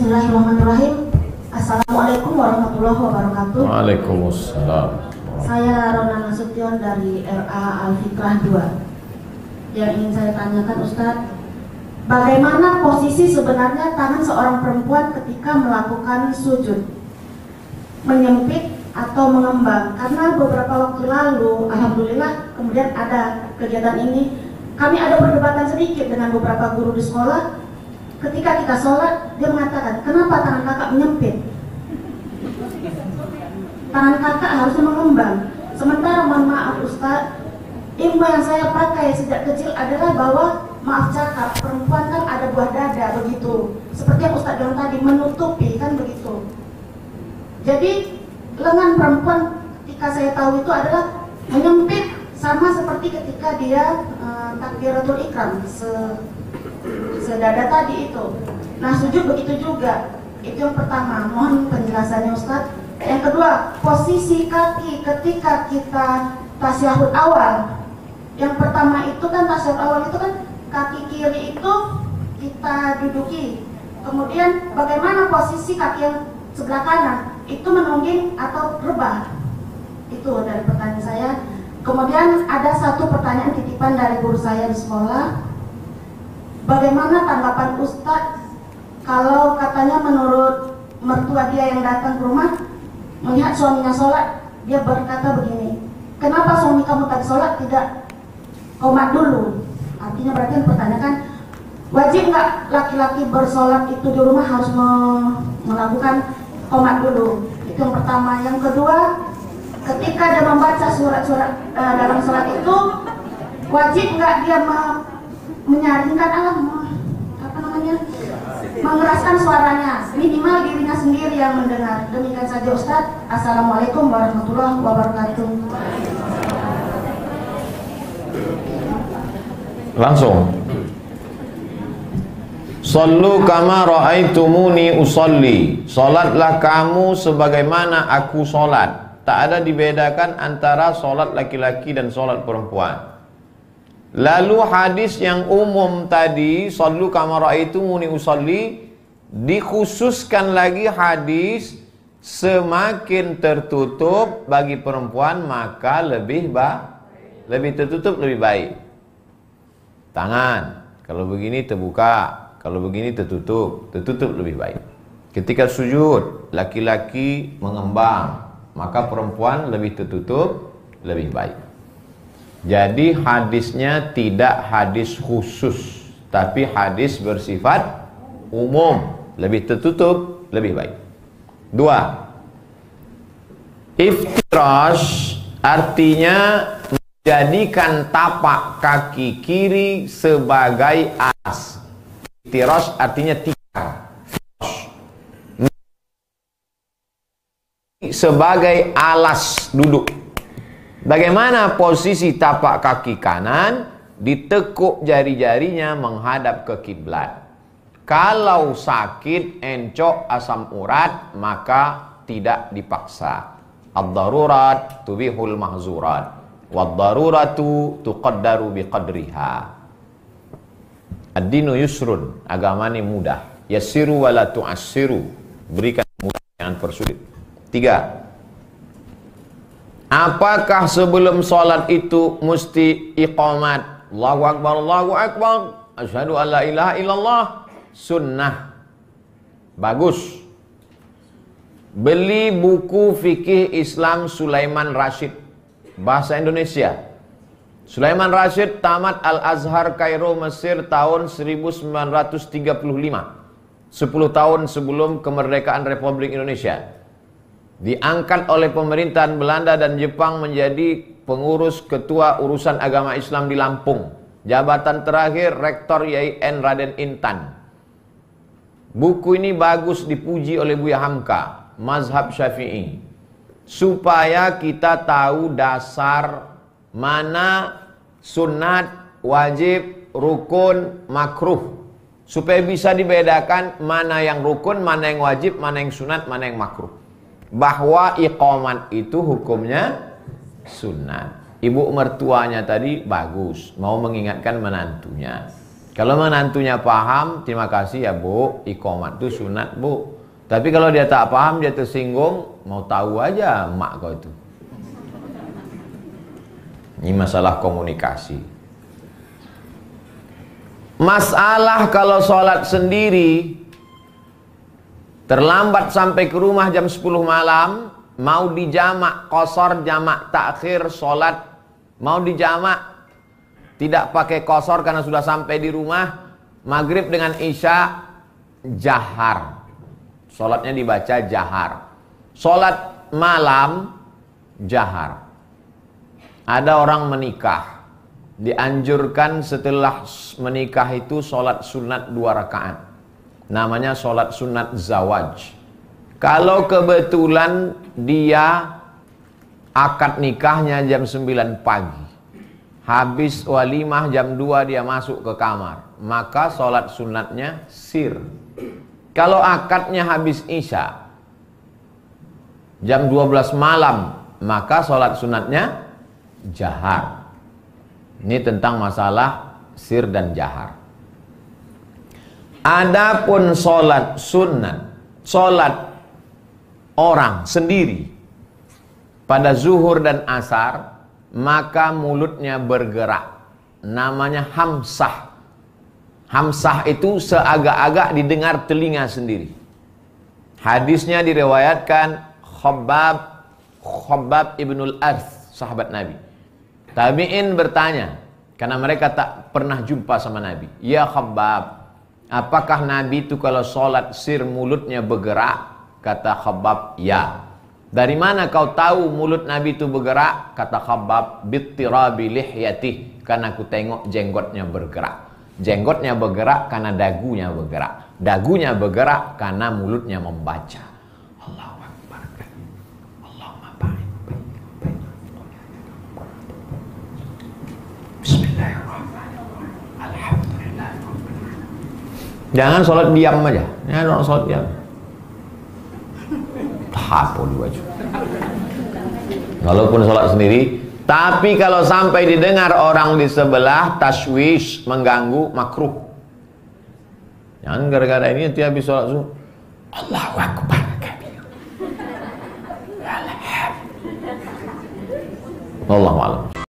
Bismillahirrahmanirrahim. Assalamualaikum warahmatullahi wabarakatuh. Waalaikumsalam. Saya Rona Nasution dari RA Al-Fiqrah 2. Yang ingin saya tanyakan Ustadz, bagaimana posisi sebenarnya tangan seorang perempuan ketika melakukan sujud? Menyempit atau mengembang? Karena beberapa waktu lalu, alhamdulillah, kemudian ada kegiatan ini, kami ada perdebatan sedikit dengan beberapa guru di sekolah. Ketika kita sholat, dia mengatakan, kenapa tangan kakak menyempit? Tangan kakak harusnya mengembang. Sementara, mohon maaf Ustaz, ilmu yang saya pakai sejak kecil adalah bahwa, maaf cakap, perempuan kan ada buah dada begitu. Seperti yang Ustaz bilang tadi, menutupi kan begitu. Jadi, lengan perempuan ketika saya tahu itu adalah menyempit, sama seperti ketika dia takbiratul ikram, sedada tadi itu. Nah, sujud begitu juga. Itu yang pertama, mohon penjelasannya Ustaz. Yang kedua, posisi kaki ketika kita tasyahud awal. Yang pertama itu kan tasyahud awal itu kan kaki kiri itu kita duduki. Kemudian bagaimana posisi kaki yang sebelah kanan? Itu menungging atau rebah? Itu dari pertanyaan saya. Kemudian ada satu pertanyaan titipan dari guru saya di sekolah. Bagaimana tanggapan Ustadz kalau katanya menurut mertua dia yang datang ke rumah melihat suaminya sholat, dia berkata begini, kenapa suami kamu tadi sholat tidak qomat dulu? Artinya berarti yang pertanyakan, wajib nggak laki-laki bersolat itu di rumah harus melakukan qomat dulu? Itu yang pertama. Yang kedua, ketika dia membaca surat-surat dalam sholat itu, wajib nggak dia menyaringkan mengeraskan suaranya, minimal dirinya sendiri yang mendengar. Demikian saja Ustadz. Assalamualaikum warahmatullahi wabarakatuh. Langsung. Sallu kama ra'aitumuni usolli. Salatlah kamu sebagaimana aku salat. Tak ada dibedakan antara salat laki-laki dan salat perempuan. Lalu hadis yang umum tadi, sallu kama ra'aitumuni usolli, dikhususkan lagi hadis semakin tertutup bagi perempuan maka lebih tertutup lebih baik. Tangan, kalau begini terbuka, kalau begini tertutup lebih baik. Ketika sujud, laki-laki mengembang, maka perempuan lebih tertutup lebih baik. Jadi hadisnya tidak hadis khusus, tapi hadis bersifat umum, lebih tertutup lebih baik. 2. Iftirash artinya menjadikan tapak kaki kiri sebagai alas. Iftirash artinya tikar, sebagai alas duduk. Bagaimana posisi tapak kaki kanan? Ditekuk jari-jarinya menghadap ke kiblat. Kalau sakit, encok, asam urat, maka tidak dipaksa. Ad-darurat tubihul mahzurat, wad-daruratu tuqaddaru biqadriha. Ad-dinu yusrun, agama ini mudah. Yassiru wala tu'assiru, berikan mudah, jangan persulit. 3. Apakah sebelum sholat itu mesti iqamat? Allahu Akbar, Allahu Akbar, asyhadu an la ilaha illallah. Sunnah. Bagus. Beli buku fikih Islam Sulaiman Rashid, bahasa Indonesia. Sulaiman Rashid tamat Al-Azhar Kairo Mesir tahun 1935, 10 tahun sebelum kemerdekaan Republik Indonesia. Diangkat oleh pemerintahan Belanda dan Jepang menjadi pengurus ketua urusan agama Islam di Lampung. Jabatan terakhir Rektor YIN Raden Intan. Buku ini bagus, dipuji oleh Buya Hamka, mazhab Syafi'i, supaya kita tahu dasar mana sunat, wajib, rukun, makruh, supaya bisa dibedakan mana yang rukun, mana yang wajib, mana yang sunat, mana yang makruh. Bahwa iqamat itu hukumnya sunat. Ibu mertuanya tadi bagus, mau mengingatkan menantunya. Kalau menantunya paham, terima kasih ya Bu, iqomat itu sunat Bu. Tapi kalau dia tak paham, dia tersinggung, mau tahu aja emak kau itu. Ini masalah komunikasi. Masalah kalau sholat sendiri, terlambat sampai ke rumah jam 10 malam, mau dijamak, qasar, jamak, takhir, sholat, mau dijamak, tidak pakai qasar karena sudah sampai di rumah, maghrib dengan isya, jahar. Sholatnya dibaca jahar. Sholat malam, jahar. Ada orang menikah, dianjurkan setelah menikah itu sholat sunat 2 rakaat. Namanya sholat sunat zawaj. Kalau kebetulan dia akad nikahnya jam 9 pagi, habis walimah jam 2 dia masuk ke kamar, maka sholat sunatnya sir. Kalau akadnya habis isya jam 12 malam, maka sholat sunatnya jahar. Ini tentang masalah sir dan jahar. Adapun sholat sunat, sholat orang sendiri pada zuhur dan asar, maka mulutnya bergerak, namanya hamsah. Hamsah itu seagak-agak didengar telinga sendiri. Hadisnya diriwayatkan Khabbab ibnul Arth, sahabat Nabi. Tabi'in bertanya, karena mereka tak pernah jumpa sama Nabi. Ya Khabbab, apakah Nabi itu kalau sholat sir mulutnya bergerak? Kata Khabbab, ya. Dari mana kau tahu mulut Nabi itu bergerak? Kata Khabbab, bittirabi lihyatih, karena aku tengok jenggotnya bergerak. Jenggotnya bergerak karena dagunya bergerak. Dagunya bergerak karena mulutnya membaca. Allahu Akbar. Allahumma barik. Bismillahirrahmanirrahim. Alhamdulillah. Jangan sholat diam aja. Jangan sholat diam. Hapo di wajah. Walaupun sholat sendiri, tapi kalau sampai didengar orang di sebelah, tashwish, mengganggu, makruh. Jangan gara-gara ini nanti habis sholat zuhur, Allahu Akbar. Alhamdulillah. Wallahu a'lam.